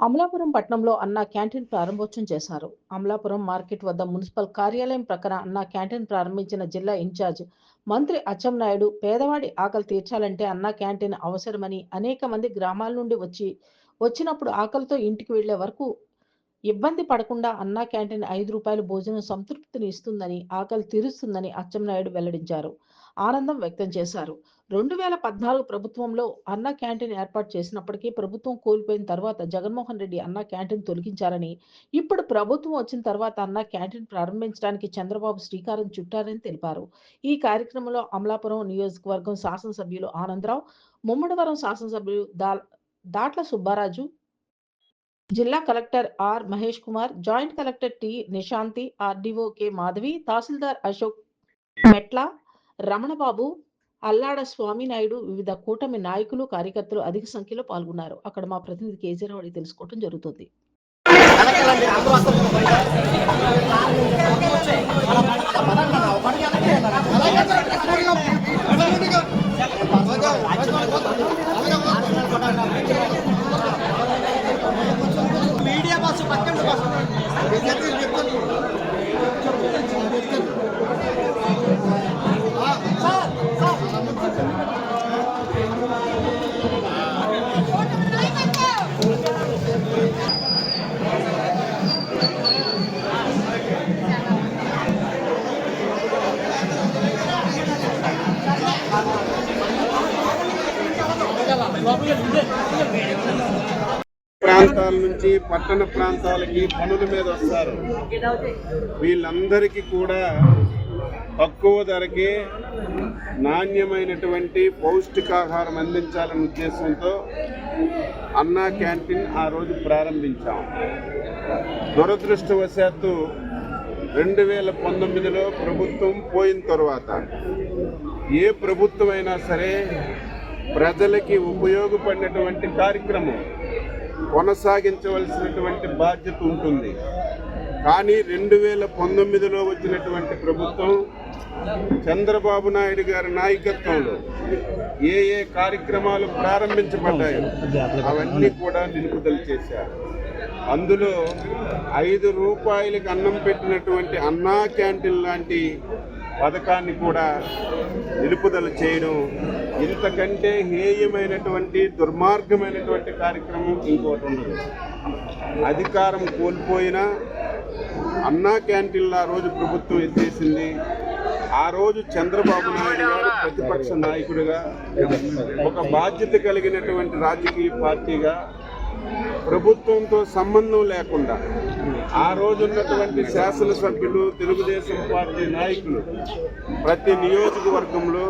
అమలాపురం పట్టణంలో అన్నా క్యాంటీన్ ప్రారంభోత్సవం చేశారు. అమలాపురం మార్కెట్ వద్ద మున్సిపల్ కార్యాలయం ప్రక్కన అన్నా క్యాంటీన్ ప్రారంభించిన జిల్లా ఇన్ఛార్జ్ మంత్రి అచ్చెన్నాయుడు పేదవాడి ఆకలి తీర్చాలంటే అన్నా క్యాంటీన్ అవసరమని అనేక మంది గ్రామాల నుండి వచ్చినప్పుడు ఆకలితో ఇంటికి వెళ్లే వరకు ఇబ్బంది పడకుండా అన్నా క్యాంటీన్ రూ. 5 భోజనం సంతృప్తిని ఇస్తుందని, ఆకలి తీరుస్తుందని అచ్చెన్నాయుడు వెల్లడించారు. ఆనందం వ్యక్తం చేశారు. 2014 ప్రభుత్వంలో అన్నా క్యాంటీన్ ఏర్పాటు చేసినప్పటికీ ప్రభుత్వం కోల్పోయిన తర్వాత జగన్మోహన్ రెడ్డి అన్నా క్యాంటీన్ తొలగించారని, ఇప్పుడు ప్రభుత్వం వచ్చిన తర్వాత అన్నా క్యాంటీన్ ప్రారంభించడానికి చంద్రబాబు శ్రీకారం చుట్టారని తెలిపారు. ఈ కార్యక్రమంలో అమలాపురం నియోజకవర్గం శాసనసభ్యులు ఆనందరావు, ముమ్మడివరం శాసనసభ్యులు దాట్ల సుబ్బారాజు, జిల్లా collector R Mahesh Kumar, joint collector T Nishanthi, RDO K Madhavi, తహసీల్దార్ అశోక్ మెట్ల, రమణబాబు, అల్లాడ స్వామినాయుడు, వివిధ కూటమి నాయకులు, కార్యకర్తలు అధిక సంఖ్యలో పాల్గొన్నారు. అక్కడ మా ప్రతినిధి కేజీరావు అడిగి తెలుసుకోవడం జరుగుతుంది. మీడియా బస్సు పక్కన ప్రాంతాల నుంచి పట్టణ ప్రాంతాలకి పనుల మీద వస్తారు. వీళ్ళందరికీ కూడా తక్కువ ధరకే నాణ్యమైనటువంటి పౌష్టికాహారం అందించాలనే ఉద్దేశంతో అన్నా క్యాంటీన్ ఆ రోజు ప్రారంభించాం. దురదృష్టవశాత్తు 2019లో ప్రభుత్వం పోయిన తర్వాత ఏ ప్రభుత్వం అయినా సరే ప్రజలకి ఉపయోగపడినటువంటి కార్యక్రమం కొనసాగించవలసినటువంటి బాధ్యత ఉంటుంది. కానీ 2019లో వచ్చినటువంటి ప్రభుత్వం చంద్రబాబు నాయుడు గారి నాయకత్వంలో ఏ కార్యక్రమాలు ప్రారంభించబడ్డాయో అవన్నీ కూడా నిలుపుదల చేశారు. అందులో ₹5 అన్నం పెట్టినటువంటి అన్నా క్యాంటీన్ లాంటి పథకాన్ని కూడా నిలుపుదల చేయడం ఇంతకంటే హేయమైనటువంటి దుర్మార్గమైనటువంటి కార్యక్రమం ఇంకోటి ఉండదు. అధికారం కోల్పోయినా అన్నా క్యాంటీన్లు ఆ రోజు ప్రభుత్వం ఎత్తేసింది. ఆ రోజు చంద్రబాబు నాయుడు గారు ప్రతిపక్ష నాయకుడిగా, ఒక బాధ్యత కలిగినటువంటి రాజకీయ పార్టీగా ప్రభుత్వంతో సంబంధం లేకుండా ఆ రోజున్నటువంటి శాసనసభ్యులు, తెలుగుదేశం పార్టీ నాయకులు ప్రతి నియోజకవర్గంలో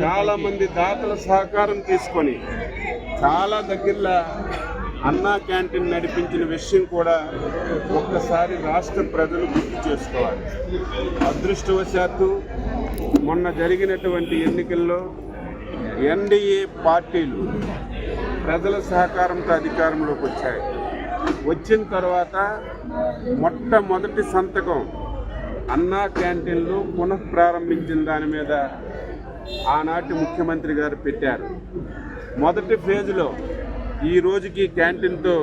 చాలామంది దాతల సహకారం తీసుకొని చాలా దగ్గరలో అన్నా క్యాంటీన్ నడిపించిన విషయం కూడా ఒక్కసారి రాష్ట్ర ప్రజలు గుర్తు చేసుకోవాలి. అదృష్టవశాత్తు మొన్న జరిగినటువంటి ఎన్నికల్లో ఎన్డీఏ పార్టీలు ప్రజల సహకారంతో అధికారంలోకి వచ్చాయి. వచ్చిన తర్వాత మొట్టమొదటి సంతకం అన్నా క్యాంటీన్లు పునఃప్రారంభించిన దాని మీద ఆనాటి ముఖ్యమంత్రి గారు పెట్టారు. మొదటి ఫేజ్లో ఈ రోజుకి క్యాంటీన్తో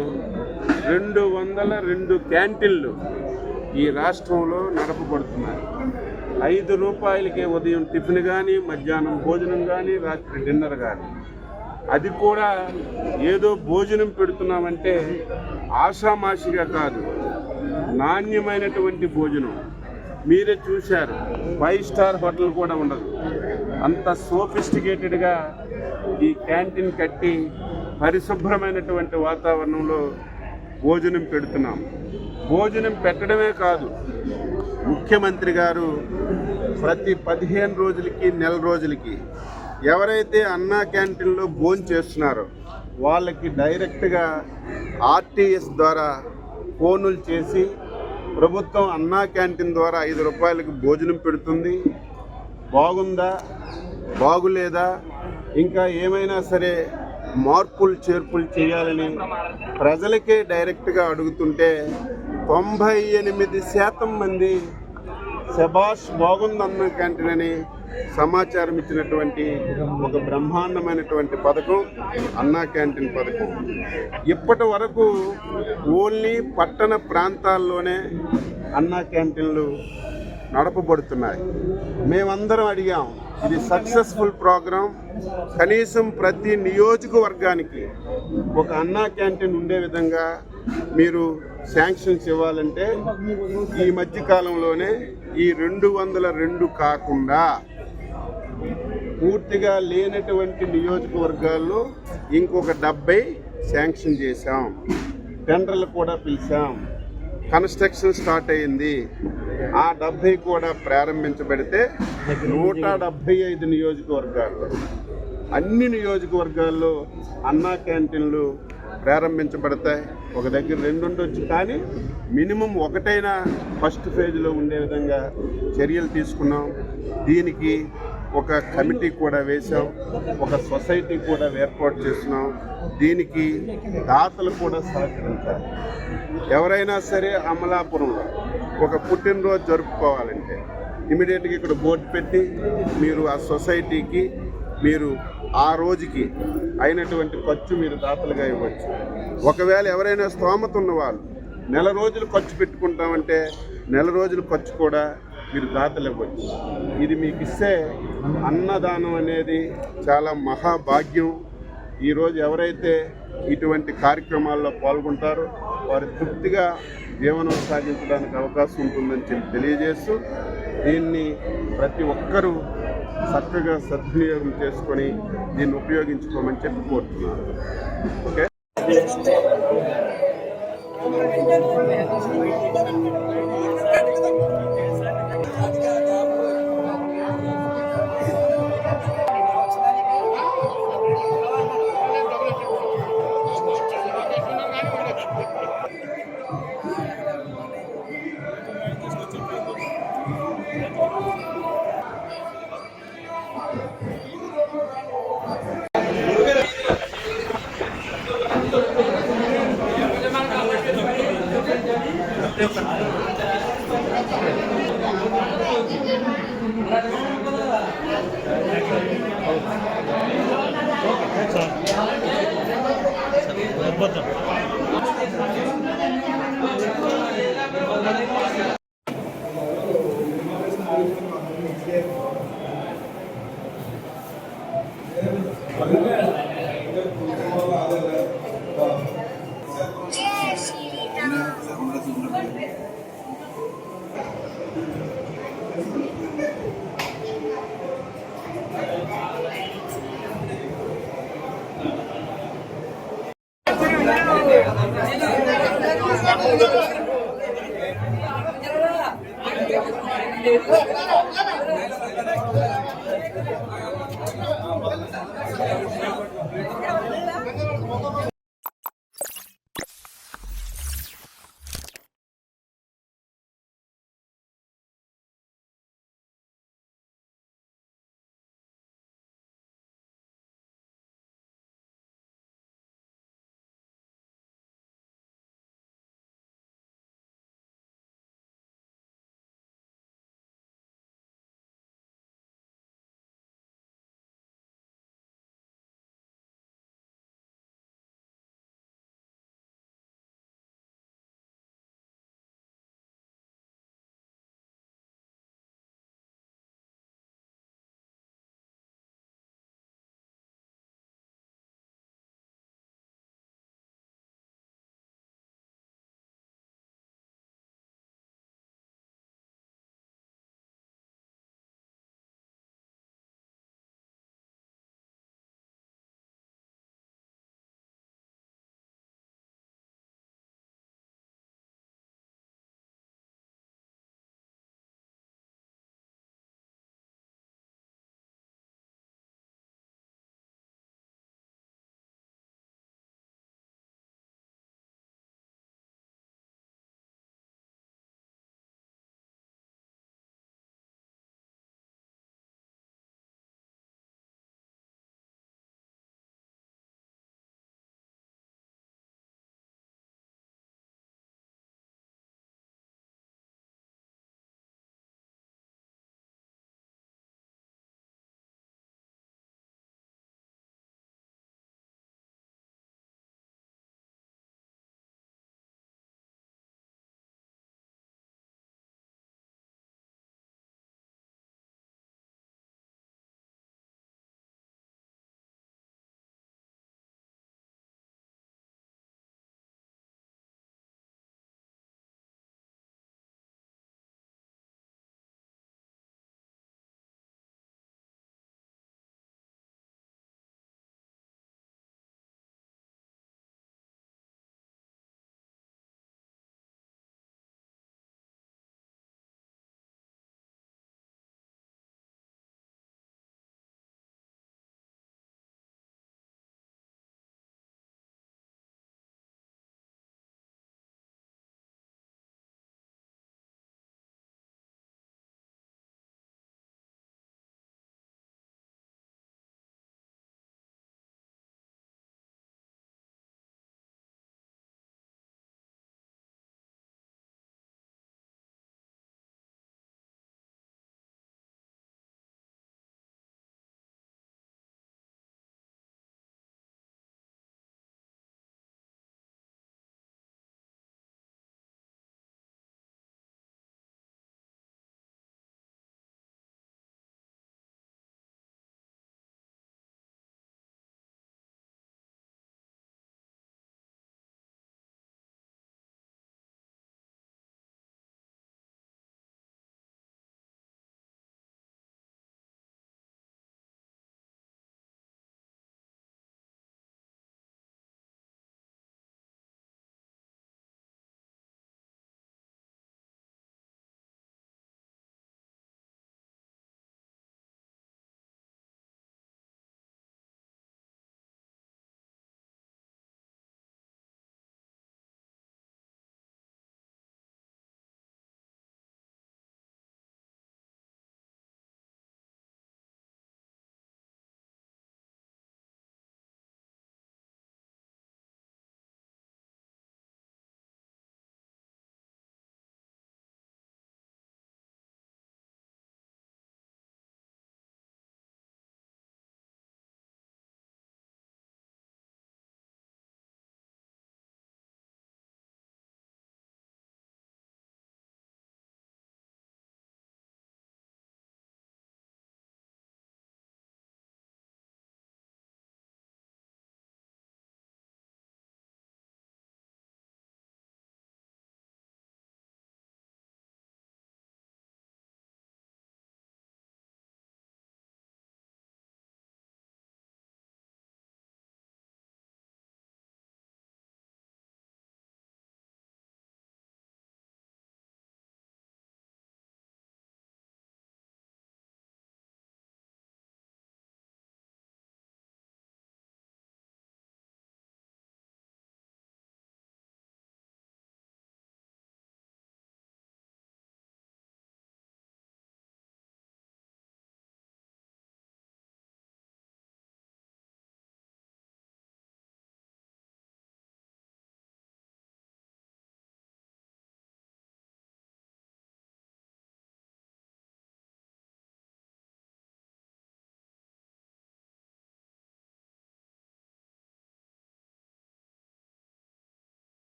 202 క్యాంటీన్లు ఈ రాష్ట్రంలో నడపబడుతున్నాయి. ₹5కే ఉదయం టిఫిన్ కానీ, మధ్యాహ్నం భోజనం కానీ, రాత్రి డిన్నర్ కానీ. అది కూడా ఏదో భోజనం పెడుతున్నామంటే ఆషామాషిగా కాదు, నాణ్యమైనటువంటి భోజనం. మీరే చూశారు, 5 స్టార్ హోటల్ కూడా ఉండదు. అంత సోఫిస్టికేటెడ్గా ఈ క్యాంటీన్ కట్టి పరిశుభ్రమైనటువంటి వాతావరణంలో భోజనం పెడుతున్నాం. భోజనం పెట్టడమే కాదు, ముఖ్యమంత్రి గారు ప్రతి 15 రోజులకి, నెల రోజులకి ఎవరైతే అన్నా క్యాంటీన్లో భోజనం చేస్తున్నారో వాళ్ళకి డైరెక్ట్గా ఆర్టీఎస్ ద్వారా ఫోనులు చేసి ప్రభుత్వం అన్నా క్యాంటీన్ ద్వారా ₹5కి భోజనం పెడుతుంది, బాగుందా, బాగులేదా, ఇంకా ఏమైనా సరే మార్పులు చేర్పులు చేయాలని ప్రజలకే డైరెక్ట్గా అడుగుతుంటే 98% మంది శబాష్ బాగుంది అన్న క్యాంటీన్ అని సమాచారం ఇచ్చినటువంటి ఒక బ్రహ్మాండమైనటువంటి పథకం అన్నా క్యాంటీన్ పథకం. ఇప్పటి వరకు ఓన్లీ పట్టణ ప్రాంతాల్లోనే అన్నా క్యాంటీన్లు నడపబడుతున్నాయి. మేమందరం అడిగాం, ఇది సక్సెస్ఫుల్ ప్రోగ్రాం, కనీసం ప్రతి నియోజకవర్గానికి ఒక అన్నా క్యాంటీన్ ఉండే విధంగా మీరు శాంక్షన్స్ ఇవ్వాలంటే ఈ మధ్యకాలంలోనే ఈ 202 కాకుండా పూర్తిగా లేనటువంటి నియోజకవర్గాల్లో ఇంకొక 70 శాంక్షన్ చేశాం. టెండర్లు కూడా పిలిచాం. కన్స్ట్రక్షన్ స్టార్ట్ అయింది. ఆ 70 కూడా ప్రారంభించబడితే 175 నియోజకవర్గాల్లో అన్ని నియోజకవర్గాల్లో అన్నా క్యాంటీన్లు ప్రారంభించబడతాయి. ఒక దగ్గర 2 ఉండొచ్చు, కానీ మినిమం ఒకటైనా ఫస్ట్ ఫేజ్లో ఉండే విధంగా చర్యలు తీసుకున్నాం. దీనికి ఒక కమిటీ కూడా వేశాం, ఒక సొసైటీ కూడా ఏర్పాటు చేస్తున్నాం. దీనికి దాతలు కూడా సహకరించాలి. ఎవరైనా సరే అమలాపురంలో ఒక పుట్టినరోజు జరుపుకోవాలంటే ఇమీడియట్గా ఇక్కడ బోర్డు పెట్టి మీరు ఆ సొసైటీకి మీరు ఆ రోజుకి అయినటువంటి ఖర్చు మీరు దాతలుగా ఇవ్వచ్చు. ఒకవేళ ఎవరైనా స్తోమత ఉన్నవాళ్ళు నెల రోజులు ఖర్చు పెట్టుకుంటామంటే నెల రోజుల ఖర్చు కూడా మీరు దాతలు ఇవ్వచ్చు. ఇది మీకు ఇస్తే అన్నదానం అనేది చాలా మహాభాగ్యం. ఈరోజు ఎవరైతే ఇటువంటి కార్యక్రమాల్లో పాల్గొంటారో వారు తృప్తిగా జీవనం సాగించడానికి అవకాశం ఉంటుందని చెప్పి తెలియజేస్తూ దీన్ని ప్రతి ఒక్కరూ చక్కగా సద్వినియోగం చేసుకొని దీన్ని ఉపయోగించుకోమని చెప్పి కోరుతున్నాను. ఓకే. Gracias.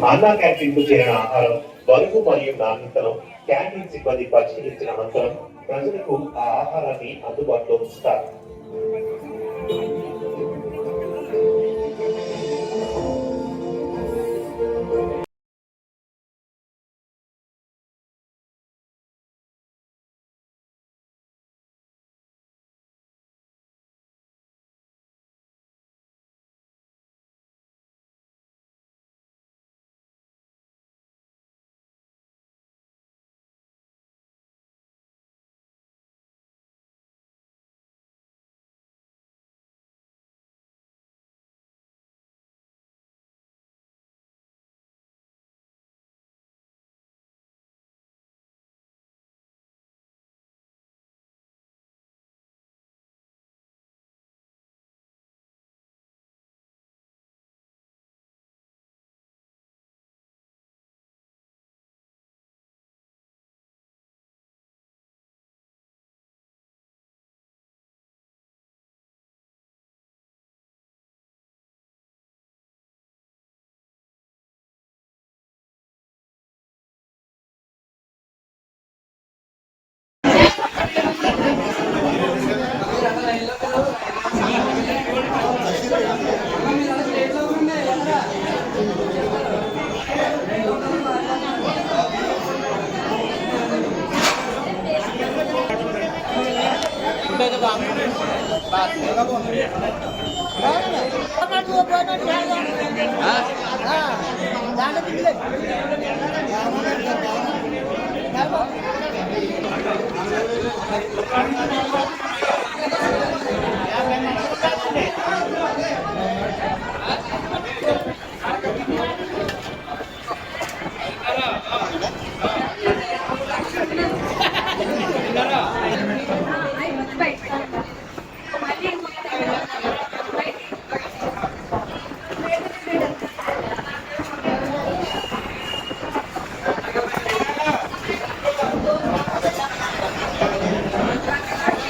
అన్నా క్యాంటీన్ కు చేరిన ఆహారం బరువు మరియు నాణ్యతను క్యాంటీన్ సిబ్బంది పరిశీలించిన అనంతరం ప్రజలకు ఆ ఆహారాన్ని అందుబాటులో ఉంచుతారు.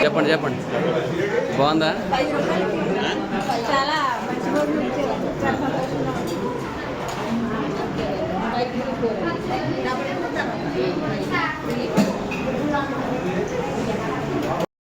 చెప్పండి చెప్పండి బాగుందా? చాలా మంచిగా ఉంది. చాలా సంతోషంగా ఉంది.